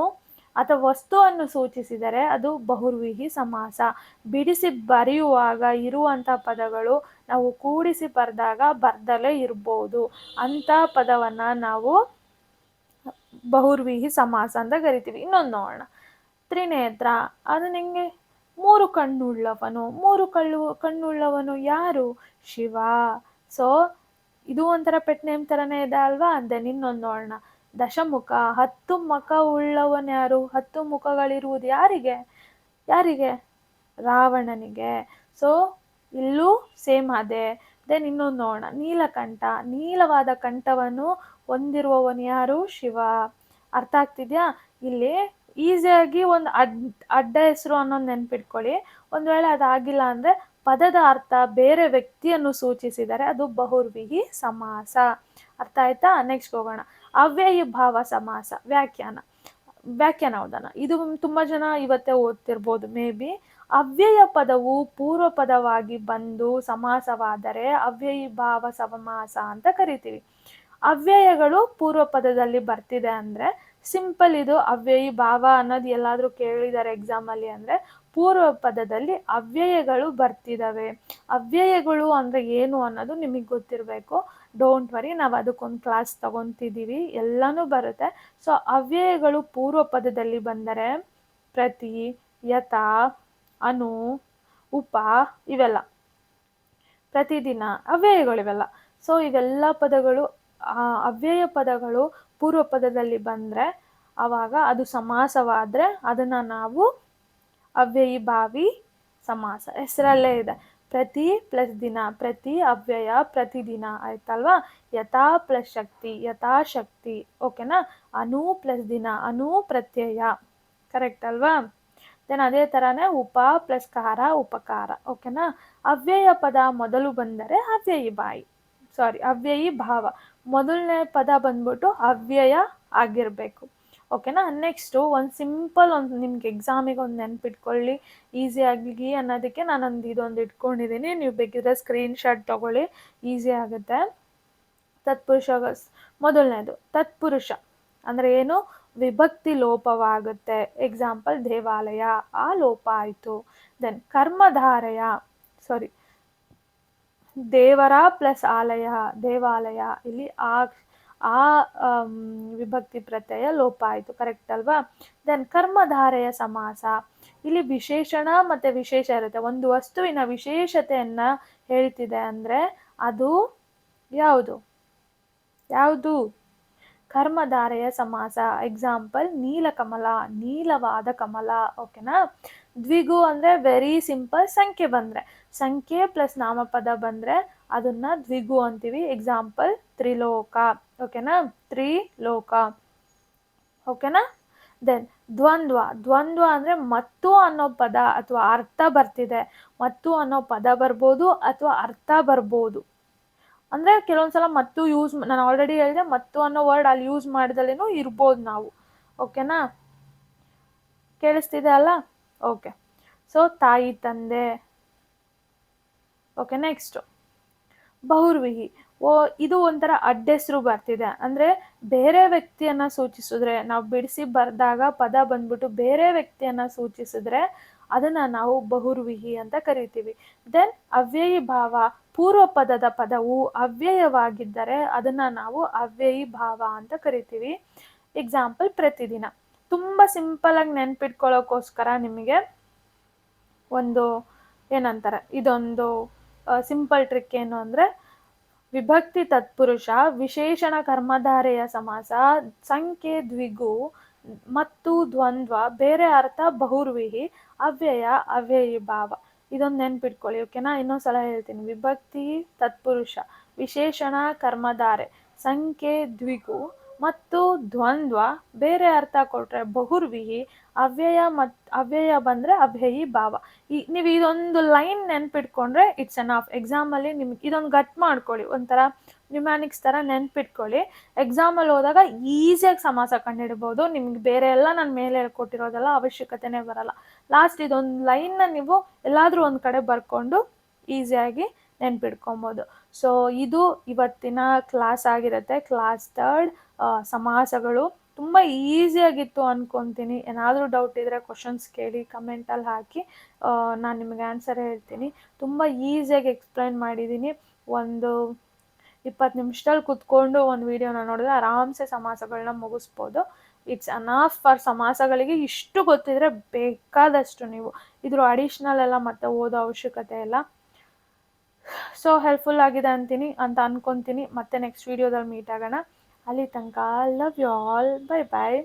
ಅಥವಾ ವಸ್ತುವನ್ನು ಸೂಚಿಸಿದರೆ ಅದು ಬಹುರ್ವಿಹಿ ಸಮಾಸ. ಬಿಡಿಸಿ ಬರೆಯುವಾಗ ಇರುವಂಥ ಪದಗಳು ನಾವು ಕೂಡಿಸಿ ಬರೆದಾಗ ಬರ್ದಲೇ ಇರ್ಬೋದು. ಅಂಥ ಪದವನ್ನು ನಾವು ಬಹುರ್ವಿಹಿ ಸಮಾಸ ಅಂತ ಕರಿತೀವಿ. ಇನ್ನೊಂದು ನೋಡೋಣ. ತ್ರಿನೇತ್ರ, ಅದು ನಿಮಗೆ 3 ಕಣ್ಣುಳ್ಳವನು ಯಾರು? ಶಿವ. ಸೊ ಇದು ಒಂಥರ ಪೆಟ್ ನೇಮ್ ಥರನೇ ಇದೆ ಅಲ್ವಾ? ದೆನ್ ಇನ್ನೊಂದು ನೋಡೋಣ. ದಶಮುಖ, 10 ಮುಖ ಉಳ್ಳವನು ಯಾರು? 10 ಮುಖಗಳಿರುವುದು ಯಾರಿಗೆ? ರಾವಣನಿಗೆ. ಸೊ ಇಲ್ಲೂ ಸೇಮ್ ಅದೇ. ದೆನ್ ಇನ್ನೊಂದು ನೋಡೋಣ. ನೀಲಕಂಠ, ನೀಲವಾದ ಕಂಠವನ್ನು ಹೊಂದಿರುವವನು ಯಾರು? ಶಿವ. ಅರ್ಥ ಆಗ್ತಿದ್ಯಾ? ಇಲ್ಲಿ ಈಸಿಯಾಗಿ ಒಂದು ಅಡ್ಡ ಹೆಸರು ಅನ್ನೋದು ನೆನ್ಪಿಟ್ಕೊಳ್ಳಿ. ಒಂದು ವೇಳೆ ಅದಾಗಿಲ್ಲ ಅಂದರೆ ಪದದ ಅರ್ಥ ಬೇರೆ ವ್ಯಕ್ತಿಯನ್ನು ಸೂಚಿಸಿದರೆ ಅದು ಬಹುರ್ವಿಹಿ ಸಮಾಸ. ಅರ್ಥ ಆಯ್ತಾ? ನೆಕ್ಸ್ಟ್ ಹೋಗೋಣ. ಅವ್ಯಯ ಭಾವ ಸಮಾಸ ವ್ಯಾಖ್ಯಾನ ಓದೋಣ. ಇದು ತುಂಬ ಜನ ಇವತ್ತೇ ಓದ್ತಿರ್ಬೋದು ಮೇ ಬಿ. ಅವ್ಯಯ ಪದವು ಪೂರ್ವ ಪದವಾಗಿ ಬಂದು ಸಮಾಸವಾದರೆ ಅವ್ಯಯಿ ಭಾವ ಸಮಾಸ ಅಂತ ಕರಿತೀವಿ. ಅವ್ಯಯಗಳು ಪೂರ್ವ ಪದದಲ್ಲಿ ಬರ್ತಿದೆ ಅಂದರೆ ಸಿಂಪಲ್. ಇದು ಅವ್ಯಯಿ ಭಾವ ಅನ್ನೋದು ಎಲ್ಲಾದರೂ ಕೇಳಿದ್ದಾರೆ ಎಕ್ಸಾಮಲ್ಲಿ ಅಂದರೆ ಪೂರ್ವ ಪದದಲ್ಲಿ ಅವ್ಯಯಗಳು ಬರ್ತಿದ್ದಾವೆ. ಅವ್ಯಯಗಳು ಅಂದರೆ ಏನು ಅನ್ನೋದು ನಿಮಗೆ ಗೊತ್ತಿರಬೇಕು. ಡೋಂಟ್ ವರಿ, ನಾವು ಅದಕ್ಕೊಂದು ಕ್ಲಾಸ್ ತಗೊತಿದ್ದೀವಿ, ಎಲ್ಲನೂ ಬರುತ್ತೆ. ಸೊ ಅವ್ಯಯಗಳು ಪೂರ್ವ ಪದದಲ್ಲಿ ಬಂದರೆ ಪ್ರತಿ, ಯಥಾ, ಅನು, ಉಪ ಇವೆಲ್ಲ ಪ್ರತಿದಿನ ಅವ್ಯಯಗಳಿವೆಲ್ಲ. ಸೊ ಇವೆಲ್ಲ ಪದಗಳು ಅವ್ಯಯ ಪದಗಳು ಪೂರ್ವ ಪದದಲ್ಲಿ ಬಂದರೆ ಆವಾಗ ಅದು ಸಮಾಸವಾದರೆ ಅದನ್ನು ನಾವು ಅವ್ಯಯಿ ಭಾವಿ ಸಮಾಸ, ಹೆಸರಲ್ಲೇ ಇದೆ. ಪ್ರತಿ ಪ್ಲಸ್ ದಿನ, ಪ್ರತಿ ಅವ್ಯಯ ಪ್ರತಿದಿನ ಆಯ್ತಲ್ವಾ? ಯಥಾ ಪ್ಲಸ್ ಶಕ್ತಿ, ಯಥಾಶಕ್ತಿ. ಓಕೆನಾ? ಅನು ಪ್ಲಸ್ ದಿನ, ಅನು ಪ್ರತ್ಯಯ. ಕರೆಕ್ಟ್ ಅಲ್ವಾ? ದೆನ್ ಅದೇ ಥರನೇ ಉಪ ಪ್ಲಸ್ ಕಾರ ಉಪಕಾರ. ಓಕೆನಾ. ಅವ್ಯಯ ಪದ ಮೊದಲು ಬಂದರೆ ಅವ್ಯಯಿ ಭಾವ. ಮೊದಲನೇ ಪದ ಬಂದ್ಬಿಟ್ಟು ಅವ್ಯಯ ಆಗಿರಬೇಕು. ಓಕೆನಾ. ನೆಕ್ಸ್ಟು ಒಂದು ಸಿಂಪಲ್ ನಿಮ್ಗೆ ಎಕ್ಸಾಮಿಗೆ ಒಂದು ನೆನ್ಪಿಟ್ಕೊಳ್ಳಿ ಈಸಿ ಆಗಲಿ ಅನ್ನೋದಕ್ಕೆ ನಾನೊಂದು ಇದೊಂದು ಇಟ್ಕೊಂಡಿದ್ದೀನಿ. ನೀವು ಬೇಕಿದ್ರೆ ಸ್ಕ್ರೀನ್ಶಾಟ್ ತೊಗೊಳ್ಳಿ, ಈಸಿ ಆಗುತ್ತೆ. ತತ್ಪುರುಷ ಮೊದಲನೇದು ತತ್ಪುರುಷ ಅಂದರೆ ಏನು? ವಿಭಕ್ತಿ ಲೋಪವಾಗುತ್ತೆ. ಎಕ್ಸಾಂಪಲ್ ದೇವಾಲಯ, ಆ ಲೋಪ ಆಯಿತು. ದೆನ್ ಕರ್ಮಧಾರಯ, ದೇವರ ಪ್ಲಸ್ ಆಲಯ, ದೇವಾಲಯ, ಇಲ್ಲಿ ಆ ವಿಭಕ್ತಿ ಪ್ರತ್ಯಯ ಲೋಪ ಆಯಿತು. ಕರೆಕ್ಟ್ ಅಲ್ವಾ? ದೆನ್ ಕರ್ಮಧಾರೆಯ ಸಮಾಸ, ಇಲ್ಲಿ ವಿಶೇಷಣ ಮತ್ತು ವಿಶೇಷ ಇರುತ್ತೆ. ಒಂದು ವಸ್ತುವಿನ ವಿಶೇಷತೆಯನ್ನು ಹೇಳ್ತಿದೆ ಅಂದರೆ ಅದು ಯಾವುದು? ಕರ್ಮಧಾರೆಯ ಸಮಾಸ. ಎಕ್ಸಾಂಪಲ್ ನೀಲಕಮಲ, ನೀಲವಾದ ಕಮಲ. ಓಕೆನಾ. ದ್ವಿಗು ಅಂದರೆ ವೆರಿ ಸಿಂಪಲ್, ಸಂಖ್ಯೆ ಬಂದರೆ, ಸಂಖ್ಯೆ ಪ್ಲಸ್ ನಾಮಪದ ಬಂದರೆ ಅದನ್ನು ದ್ವಿಗು ಅಂತೀವಿ. ಎಕ್ಸಾಂಪಲ್ ತ್ರಿಲೋಕ. ಓಕೆನಾ. ತ್ರಿಲೋಕ. ಓಕೆನಾ. ದೆನ್ ದ್ವಂದ್ವ ಅಂದರೆ ಮತ್ತು ಅನ್ನೋ ಪದ ಅಥವಾ ಅರ್ಥ ಬರ್ತಿದೆ. ಮತ್ತು ಅನ್ನೋ ಪದ ಬರ್ಬೋದು ಅಥವಾ ಅರ್ಥ ಬರ್ಬೋದು. ಅಂದರೆ ಕೆಲವೊಂದ್ಸಲ ಮತ್ತು ನಾನು ಆಲ್ರೆಡಿ ಹೇಳಿದೆ, ಮತ್ತು ಅನ್ನೋ ವರ್ಡ್ ಅಲ್ಲಿ ಯೂಸ್ ಮಾಡಿದಲ್ಲೇನೂ ಇರ್ಬೋದು ನಾವು. ಓಕೆನಾ. ಕೇಳಿಸ್ತಿದೆ ಅಲ್ಲ? ಓಕೆ. ಸೊ ತಾಯಿ ತಂದೆ. ಓಕೆ. ನೆಕ್ಸ್ಟು ಬಹುರ್ವಿಹಿ. ಇದು ಒಂಥರ ಅಡ್ಡೆಸರು ಬರ್ತಿದೆ. ಅಂದರೆ ಬೇರೆ ವ್ಯಕ್ತಿಯನ್ನು ಸೂಚಿಸಿದ್ರೆ, ನಾವು ಬಿಡಿಸಿ ಬರೆದಾಗ ಪದ ಬಂದ್ಬಿಟ್ಟು ಬೇರೆ ವ್ಯಕ್ತಿಯನ್ನು ಸೂಚಿಸಿದ್ರೆ ಅದನ್ನು ನಾವು ಬಹುರ್ವಿಹಿ ಅಂತ ಕರಿತೀವಿ. ದೆನ್ ಅವ್ಯಯಿ ಭಾವ, ಪೂರ್ವ ಪದದ ಪದವು ಅವ್ಯಯವಾಗಿದ್ದರೆ ಅದನ್ನು ನಾವು ಅವ್ಯಯಿ ಭಾವ ಅಂತ ಕರಿತೀವಿ. ಎಕ್ಸಾಂಪಲ್ ಪ್ರತಿದಿನ. ತುಂಬ ಸಿಂಪಲಾಗಿ ನೆನ್ಪಿಟ್ಕೊಳ್ಳೋಕ್ಕೋಸ್ಕರ ನಿಮಗೆ ಒಂದು ಏನಂತಾರೆ, ಇದೊಂದು ಸಿಂಪಲ್ ಟ್ರಿಕ್ ಏನು ಅಂದರೆ, ವಿಭಕ್ತಿ ತತ್ಪುರುಷ, ವಿಶೇಷಣ ಕರ್ಮಧಾರೆಯ ಸಮಾಸ, ಸಂಖ್ಯೆ ದ್ವಿಗು ಮತ್ತು ದ್ವಂದ್ವ, ಬೇರೆ ಅರ್ಥ ಬಹುರ್ವಿಹಿ, ಅವ್ಯಯ ಅವ್ಯಯಿ ಭಾವ. ಇದೊಂದು ನೆನ್ಪಿಟ್ಕೊಳ್ಳಿ. ಓಕೆನಾ. ಇನ್ನೊಂದ್ಸಲ ಹೇಳ್ತೀನಿ. ವಿಭಕ್ತಿ ತತ್ಪುರುಷ, ವಿಶೇಷಣ ಕರ್ಮಧಾರೆ, ಸಂಖ್ಯೆ ದ್ವಿಗು ಮತ್ತು ದ್ವಂದ್ವ, ಬೇರೆ ಅರ್ಥ ಕೊಟ್ಟರೆ ಬಹುರ್ವಿಹಿ, ಅವ್ಯಯ ಬಂದರೆ ಅವ್ಯಯಿ ಭಾವ. ನೀವು ಇದೊಂದು ಲೈನ್ ನೆನ್ಪಿಟ್ಕೊಂಡ್ರೆ ಇಟ್ಸ್ ಎನಫ್. ಎಕ್ಸಾಮಲ್ಲಿ ನಿಮ್ಗೆ ಇದೊಂದು ಗಟ್ ಮಾಡ್ಕೊಳ್ಳಿ, ಒಂಥರ ನ್ಯೂಮ್ಯಾನಿಕ್ಸ್ ಥರ ನೆನ್ಪಿಟ್ಕೊಳ್ಳಿ. ಎಕ್ಸಾಮಲ್ಲಿ ಹೋದಾಗ ಈಸಿಯಾಗಿ ಸಮಾಸ ಕಂಡುಹಿಡ್ಬೋದು. ನಿಮ್ಗೆ ಬೇರೆ ಎಲ್ಲ ನಾನು ಮೇಲೆ ಹೇಳ್ಕೊಟ್ಟಿರೋದೆಲ್ಲ ಅವಶ್ಯಕತೆನೇ ಬರಲ್ಲ. ಲಾಸ್ಟ್ ಇದೊಂದು ಲೈನ್ನ ನೀವು ಎಲ್ಲಾದರೂ ಒಂದು ಕಡೆ ಬರ್ಕೊಂಡು ಈಸಿಯಾಗಿ ನೆನ್ಪಿಟ್ಕೊಬೋದು. ಸೊ ಇದು ಇವತ್ತಿನ ಕ್ಲಾಸ್ ಆಗಿರುತ್ತೆ. ಕ್ಲಾಸ್ 3 ಸಮಾಸಗಳು. ತುಂಬ ಈಸಿಯಾಗಿತ್ತು ಅಂದ್ಕೊತೀನಿ. ಏನಾದರೂ ಡೌಟ್ ಇದ್ದರೆ ಕ್ವಶನ್ಸ್ ಕೇಳಿ, ಕಮೆಂಟಲ್ಲಿ ಹಾಕಿ, ನಾನು ನಿಮಗೆ ಆನ್ಸರ್ ಹೇಳ್ತೀನಿ. ತುಂಬ ಈಸಿಯಾಗಿ ಎಕ್ಸ್ಪ್ಲೈನ್ ಮಾಡಿದ್ದೀನಿ. ಒಂದು 20 ನಿಮಿಷದಲ್ಲಿ ಕುತ್ಕೊಂಡು ಒಂದು ವಿಡಿಯೋನ ನೋಡಿದ್ರೆ ಆರಾಮ್ಸೆ ಸಮಾಸಗಳನ್ನ ಮುಗಿಸ್ಬೋದು. ಇಟ್ಸ್ ಅನಫ್ ಫಾರ್ ಸಮಾಸಗಳಿಗೆ. ಇಷ್ಟು ಗೊತ್ತಿದ್ರೆ ಬೇಕಾದಷ್ಟು ನೀವು ಇದ್ರ ಅಡಿಷ್ನಲ್ ಎಲ್ಲ ಮತ್ತೆ ಓದೋ ಅವಶ್ಯಕತೆ ಇಲ್ಲ. ಸೊ ಹೆಲ್ಪ್ಫುಲ್ ಆಗಿದೆ ಅಂತ ಅನ್ಕೊತೀನಿ. ಮತ್ತೆ ನೆಕ್ಸ್ಟ್ ವಿಡಿಯೋದಲ್ಲಿ ಮೀಟ್ ಆಗೋಣ. ಅಲ್ಲಿ ತನಕ love you all. Bye bye.